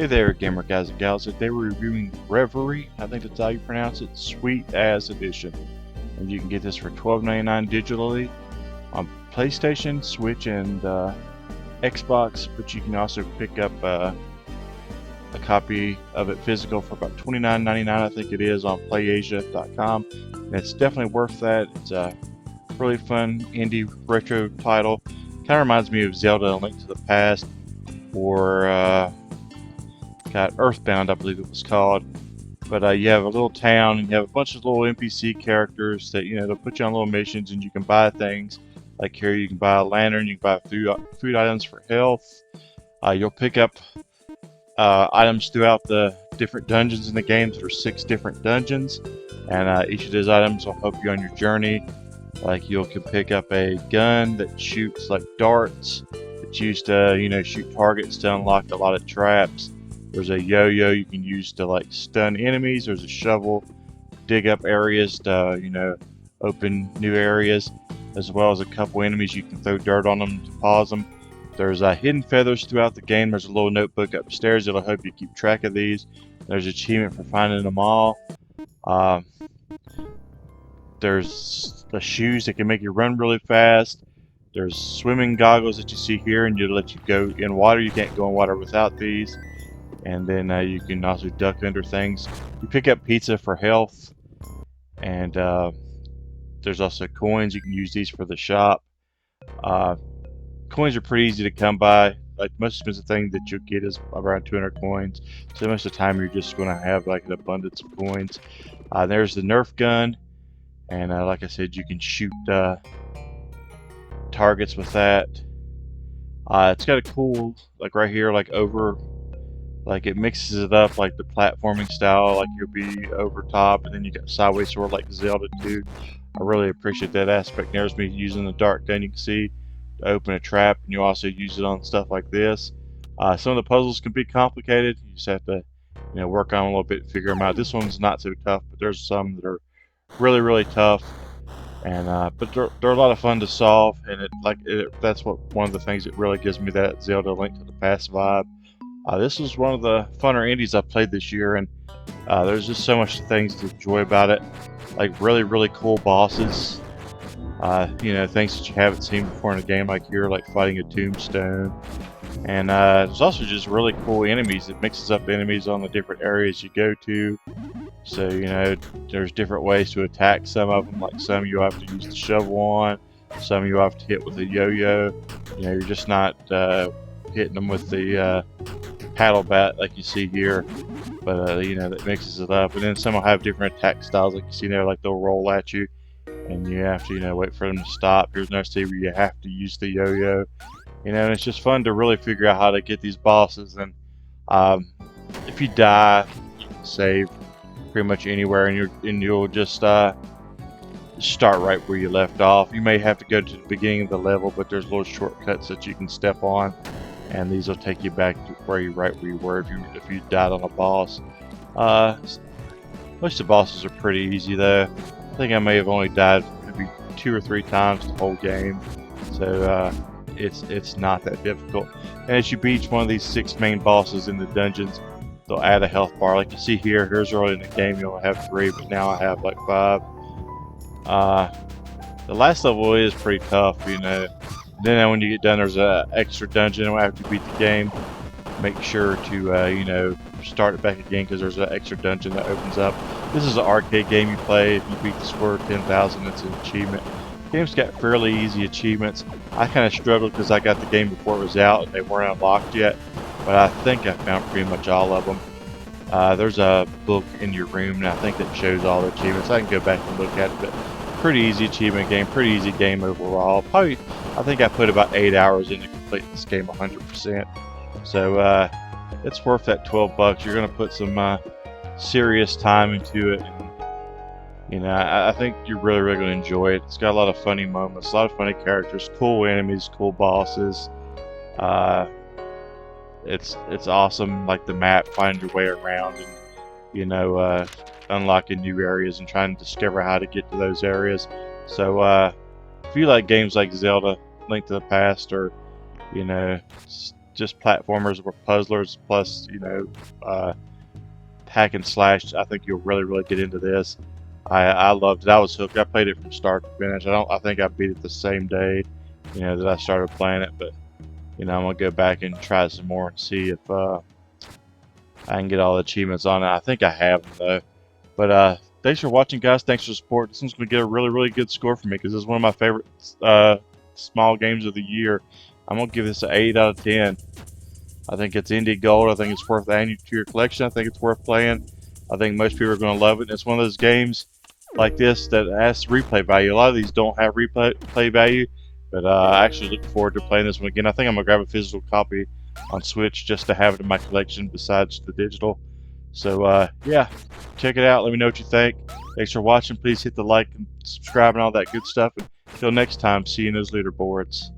Hey there, gamer guys and gals. Today we're reviewing Reverie. I think that's how you pronounce it. Sweet As Edition. And you can get this for $12.99 digitally on PlayStation, Switch, and Xbox. But you can also pick up a copy of it physical for about $29.99. I think it is on PlayAsia.com. And it's definitely worth that. It's a really fun indie retro title. Kind of reminds me of Zelda: A Link to the Past, or got Earthbound, I believe it was called. But you have a little town, and you have a bunch of little NPC characters that, they'll put you on little missions, and you can buy things. Like here, you can buy a lantern, you can buy food items for health. You'll pick up items throughout the different dungeons in the game. There are 6 different dungeons, and each of those items will help you on your journey. Like you can pick up a gun that shoots like darts. It's used to, shoot targets to unlock a lot of traps. There's a yo-yo you can use to like stun enemies. There's a shovel, dig up areas to, open new areas, as well as a couple enemies you can throw dirt on them to pause them. There's hidden feathers throughout the game. There's a little notebook upstairs that'll help you keep track of these. There's an achievement for finding them all. There's the shoes that can make you run really fast. There's swimming goggles that you see here, and it'll let you go in water. You can't go in water without these. And then you can also duck under things. You pick up pizza for health, and there's also coins. You can use these for the shop. Coins are pretty easy to come by. Like most expensive thing that you'll get is around 200 coins. So most of the time you're just going to have like an abundance of coins. There's the Nerf gun, and like I said, you can shoot targets with that. It's got a cool, like right here, like it mixes it up like the platforming style, like you'll be over top, and then you got sideways sword like Zelda 2. I really appreciate that aspect. There's me using the dark gun, you can see, to open a trap, and you also use it on stuff like this. Some of the puzzles can be complicated. You just have to, work on them a little bit and figure them out. This one's not so tough, but there's some that are really, really tough. And but they're a lot of fun to solve, and that's one of the things that really gives me that Zelda: Link to the Past vibe. This was one of the funner indies I played this year, and there's just so much things to enjoy about it. Like really, really cool bosses. Things that you haven't seen before in a game, like here, like fighting a tombstone. And there's also just really cool enemies. It mixes up enemies on the different areas you go to. So, there's different ways to attack some of them. Like some you have to use the shovel on, some you have to hit with a yo-yo. You're just not hitting them with the paddle bat like you see here. But, that mixes it up. And then some will have different attack styles like you see there, like they'll roll at you. And you have to, wait for them to stop. Here's another stage where you have to use the yo-yo. And it's just fun to really figure out how to get these bosses. And if you die, you can save pretty much anywhere, and you'll just start right where you left off. You may have to go to the beginning of the level, but there's little shortcuts that you can step on, and these will take you back to where you were if you died on a boss. Most of the bosses are pretty easy though. I think I may have only died maybe 2 or 3 times the whole game, so it's not that difficult. And as you beat each one of these 6 main bosses in the dungeons, they'll add a health bar. Like you see here, here's early in the game you only have 3, but now I have like 5. The last level is pretty tough, Then when you get done, there's an extra dungeon after you beat the game. Make sure to start it back again, because there's an extra dungeon that opens up. This is an arcade game you play. If you beat the score 10,000, it's an achievement. The game's got fairly easy achievements. I kind of struggled because I got the game before it was out and they weren't unlocked yet, but I think I found pretty much all of them. There's a book in your room, and I think that shows all the achievements. I can go back and look at it, but pretty easy achievement game, pretty easy game overall. Probably, I think I put about 8 hours into completing this game 100%. So it's worth that $12. You're going to put some serious time into it. And, I think you're really, really going to enjoy it. It's got a lot of funny moments, a lot of funny characters, cool enemies, cool bosses. It's awesome, like the map, finding your way around, and unlocking new areas and trying to discover how to get to those areas. So if you like games like Zelda: Link to the Past, or just platformers or puzzlers plus, hack and slash. I think you'll really get into this. I loved it. I was hooked. I played it from start to finish. I think I beat it the same day, that I started playing it. But I'm gonna go back and try some more and see if I can get all the achievements on it. I think I have them though. But thanks for watching, guys. Thanks for the support. This one's gonna get a really good score for me because this is one of my favorite small games of the year. I'm gonna give this an 8 out of 10. I think it's indie gold. I think it's worth adding to your collection. I think it's worth playing. I think most people are going to love it. And it's one of those games like this that has replay value. A lot of these don't have replay value, but I actually look forward to playing this one again. I think I'm going to grab a physical copy on Switch just to have it in my collection besides the digital. So, yeah, check it out. Let me know what you think. Thanks for watching. Please hit the like and subscribe and all that good stuff. And until next time, see you in those leaderboards.